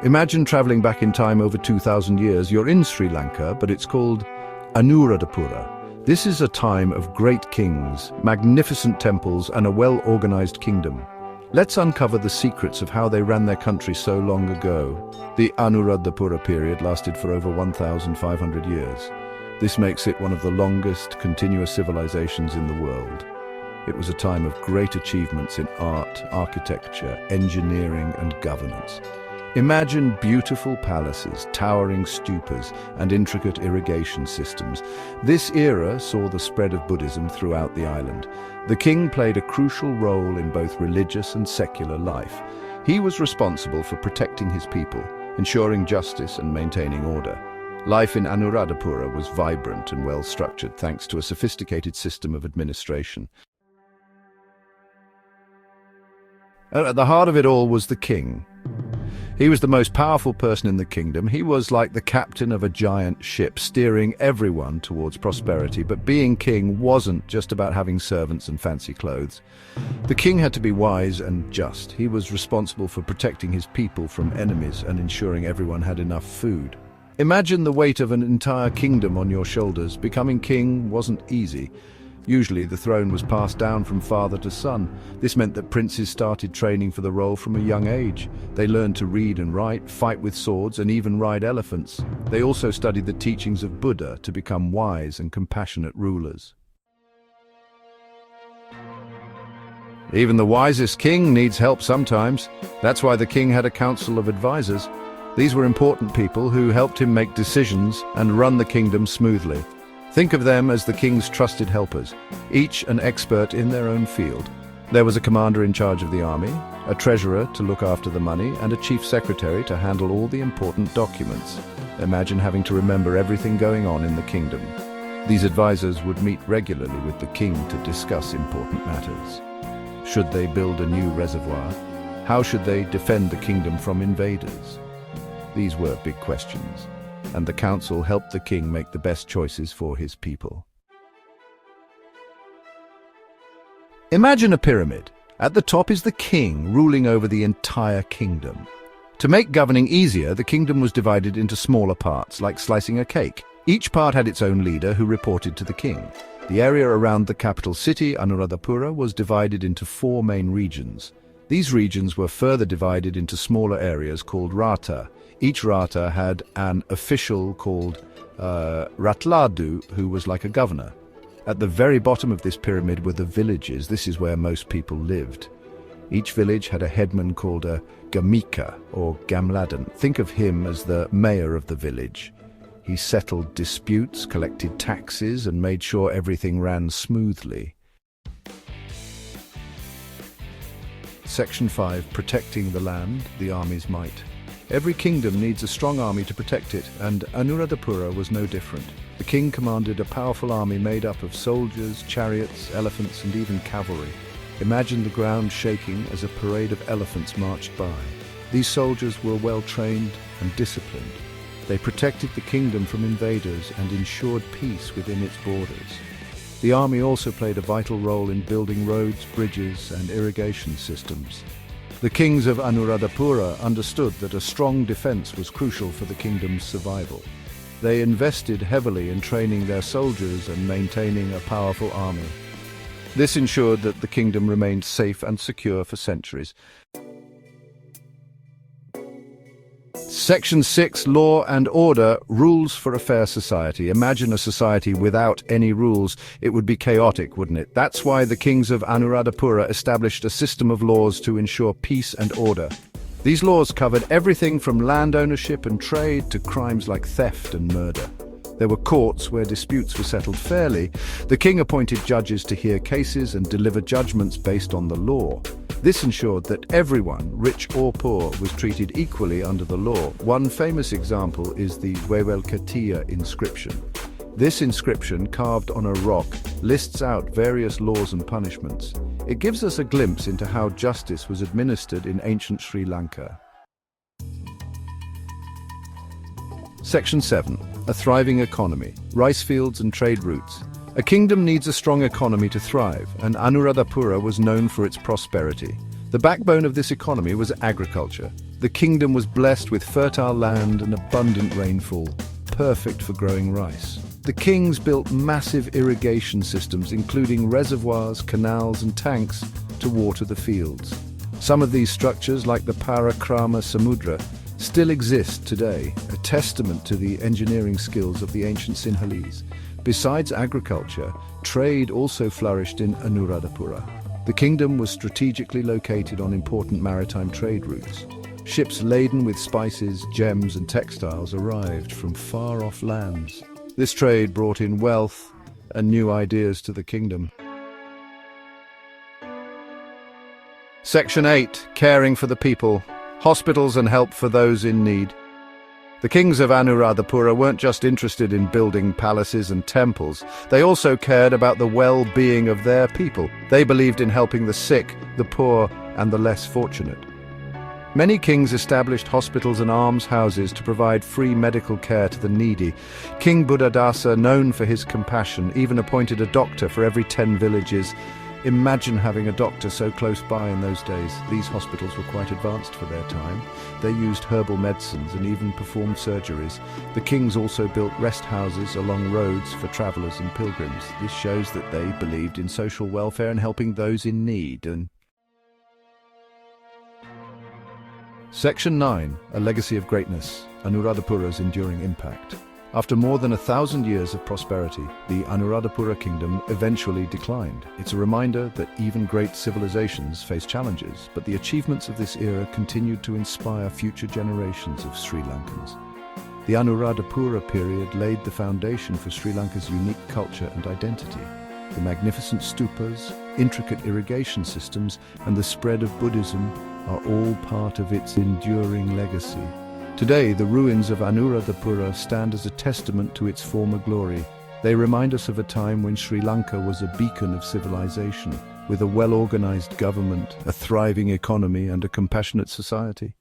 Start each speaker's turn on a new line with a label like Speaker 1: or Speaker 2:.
Speaker 1: Imagine traveling back in time over 2,000 years. You're in Sri Lanka, but it's called Anuradhapura. This is a time of great kings, magnificent temples, and a well-organized kingdom. Let's uncover the secrets of how they ran their country so long ago. The Anuradhapura period lasted for over 1,500 years. This makes it one of the longest continuous civilizations in the world. It was a time of great achievements in art, architecture, engineering, and governance. Imagine beautiful palaces, towering stupas, and intricate irrigation systems. This era saw the spread of Buddhism throughout the island. The king played a crucial role in both religious and secular life. He was responsible for protecting his people, ensuring justice and maintaining order. Life in Anuradhapura was vibrant and well-structured thanks to a sophisticated system of administration. At the heart of it all was the king. He was the most powerful person in the kingdom. He was like the captain of a giant ship, steering everyone towards prosperity. But being king wasn't just about having servants and fancy clothes. The king had to be wise and just. He was responsible for protecting his people from enemies and ensuring everyone had enough food. Imagine the weight of an entire kingdom on your shoulders. Becoming king wasn't easy. Usually the throne was passed down from father to son. This meant that princes started training for the role from a young age. They learned to read and write, fight with swords, and even ride elephants. They also studied the teachings of Buddha to become wise and compassionate rulers. Even the wisest king needs help sometimes. That's why the king had a council of advisors. These were important people who helped him make decisions and run the kingdom smoothly. Think of them as the king's trusted helpers, each an expert in their own field. There was a commander in charge of the army, a treasurer to look after the money, and a chief secretary to handle all the important documents. Imagine having to remember everything going on in the kingdom. These advisors would meet regularly with the king to discuss important matters. Should they build a new reservoir? How should they defend the kingdom from invaders? These were big questions, and the council helped the king make the best choices for his people. Imagine a pyramid. At the top is the king ruling over the entire kingdom. To make governing easier, the kingdom was divided into smaller parts, like slicing a cake. Each part had its own leader who reported to the king. The area around the capital city, Anuradhapura, was divided into 4 main regions. These regions were further divided into smaller areas called rata. Each rata had an official called Ratladu, who was like a governor. At the very bottom of this pyramid were the villages. This is where most people lived. Each village had a headman called a Gamika or Gamladan. Think of him as the mayor of the village. He settled disputes, collected taxes, and made sure everything ran smoothly. Section 5. Protecting the land, the army's might. Every kingdom needs a strong army to protect it, and Anuradhapura was no different. The king commanded a powerful army made up of soldiers, chariots, elephants, and even cavalry. Imagine the ground shaking as a parade of elephants marched by. These soldiers were well trained and disciplined. They protected the kingdom from invaders and ensured peace within its borders. The army also played a vital role in building roads, bridges, and irrigation systems. The kings of Anuradhapura understood that a strong defense was crucial for the kingdom's survival. They invested heavily in training their soldiers and maintaining a powerful army. This ensured that the kingdom remained safe and secure for centuries. Section 6. Law and order. Rules for a fair society. Imagine a society without any rules. It would be chaotic, wouldn't it? That's why the kings of Anuradhapura established a system of laws to ensure peace and order. These laws covered everything from land ownership and trade to crimes like theft and murder. There were courts where disputes were settled fairly. The king appointed judges to hear cases and deliver judgments based on the law. This ensured that everyone, rich or poor, was treated equally under the law. One famous example is the Wewelkatiya inscription. This inscription, carved on a rock, lists out various laws and punishments. It gives us a glimpse into how justice was administered in ancient Sri Lanka. Section 7. A thriving economy. Rice fields and trade routes. A kingdom needs a strong economy to thrive, and Anuradhapura was known for its prosperity. The backbone of this economy was agriculture. The kingdom was blessed with fertile land and abundant rainfall, perfect for growing rice. The kings built massive irrigation systems, including reservoirs, canals, and tanks to water the fields. Some of these structures, like the Parakrama Samudra, still exist today, a testament to the engineering skills of the ancient Sinhalese. Besides agriculture, trade also flourished in Anuradhapura. The kingdom was strategically located on important maritime trade routes. Ships laden with spices, gems, and textiles arrived from far-off lands. This trade brought in wealth and new ideas to the kingdom. Section 8. Caring for the people. Hospitals and help for those in need. The kings of Anuradhapura weren't just interested in building palaces and temples. They also cared about the well-being of their people. They believed in helping the sick, the poor, and the less fortunate. Many kings established hospitals and almshouses to provide free medical care to the needy. King Buddhadasa, known for his compassion, even appointed a doctor for every 10 villages. Imagine having a doctor so close by in those days. These hospitals were quite advanced for their time. They used herbal medicines and even performed surgeries. The kings also built rest houses along roads for travelers and pilgrims. This shows that they believed in social welfare and helping those in need. Section 9. A legacy of greatness. Anuradhapura's enduring impact. After more than 1,000 years of prosperity, the Anuradhapura kingdom eventually declined. It's a reminder that even great civilizations face challenges, but the achievements of this era continued to inspire future generations of Sri Lankans. The Anuradhapura period laid the foundation for Sri Lanka's unique culture and identity. The magnificent stupas, intricate irrigation systems, and the spread of Buddhism are all part of its enduring legacy. Today, the ruins of Anuradhapura stand as a testament to its former glory. They remind us of a time when Sri Lanka was a beacon of civilization, with a well-organized government, a thriving economy, and a compassionate society.